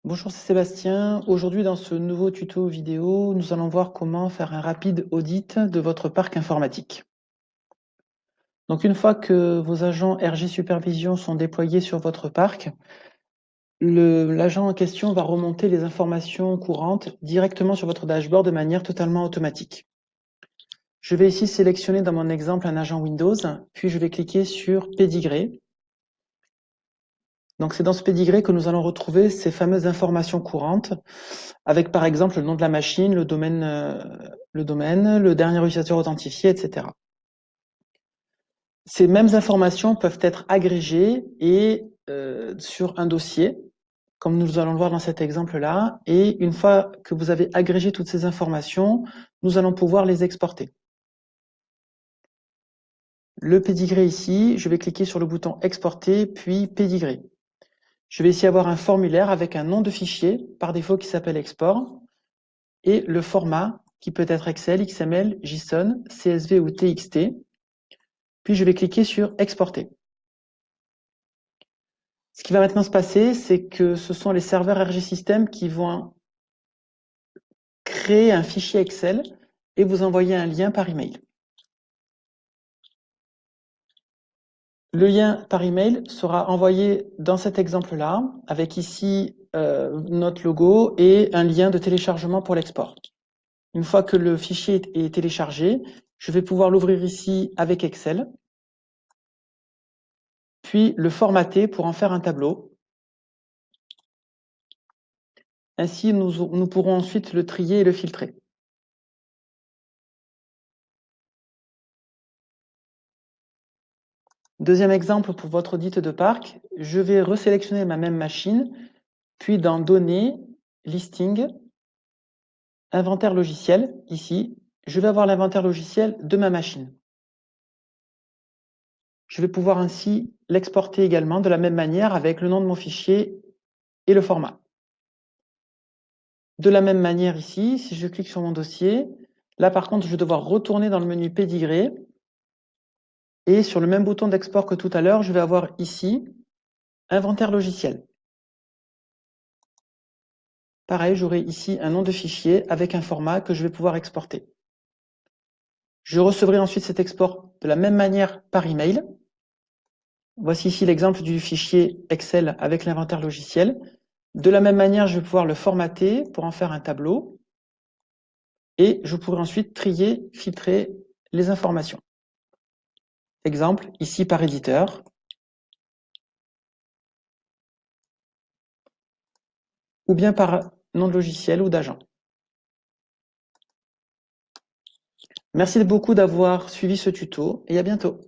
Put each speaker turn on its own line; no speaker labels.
Bonjour, c'est Sébastien. Aujourd'hui, dans ce nouveau tuto vidéo, nous allons voir comment faire un rapide audit de votre parc informatique. Donc, une fois que vos agents RG Supervision sont déployés sur votre parc, l'agent en question va remonter les informations courantes directement sur votre dashboard de manière totalement automatique. Je vais ici sélectionner dans mon exemple un agent Windows, puis je vais cliquer sur Pédigré. Donc, c'est dans ce pédigré que nous allons retrouver ces fameuses informations courantes, avec par exemple le nom de la machine, le domaine, le dernier utilisateur authentifié, etc. Ces mêmes informations peuvent être agrégées et sur un dossier, comme nous allons le voir dans cet exemple-là. Et une fois que vous avez agrégé toutes ces informations, nous allons pouvoir les exporter. Le pédigré ici, je vais cliquer sur le bouton exporter, puis pédigré. Je vais ici avoir un formulaire avec un nom de fichier, par défaut qui s'appelle export, et le format qui peut être Excel, XML, JSON, CSV ou TXT. Puis je vais cliquer sur exporter. Ce qui va maintenant se passer, c'est que ce sont les serveurs RG System qui vont créer un fichier Excel et vous envoyer un lien par email. Le lien par email sera envoyé dans cet exemple-là, avec ici notre logo et un lien de téléchargement pour l'export. Une fois que le fichier est téléchargé, je vais pouvoir l'ouvrir ici avec Excel, puis le formater pour en faire un tableau. Ainsi, nous pourrons ensuite le trier et le filtrer. Deuxième exemple pour votre audit de parc, je vais resélectionner ma même machine, puis dans Données, Listing, Inventaire logiciel, ici, je vais avoir l'inventaire logiciel de ma machine. Je vais pouvoir ainsi l'exporter également de la même manière avec le nom de mon fichier et le format. De la même manière ici, si je clique sur mon dossier, là par contre, je vais devoir retourner dans le menu Pédigré et sur le même bouton d'export que tout à l'heure, je vais avoir ici Inventaire logiciel. Pareil, j'aurai ici un nom de fichier avec un format que je vais pouvoir exporter. Je recevrai ensuite cet export de la même manière par email. Voici ici l'exemple du fichier Excel avec l'inventaire logiciel. De la même manière, je vais pouvoir le formater pour en faire un tableau. Et je pourrai ensuite trier, filtrer les informations. Exemple, ici par éditeur. Ou bien par nom de logiciel ou d'agent. Merci beaucoup d'avoir suivi ce tuto et à bientôt.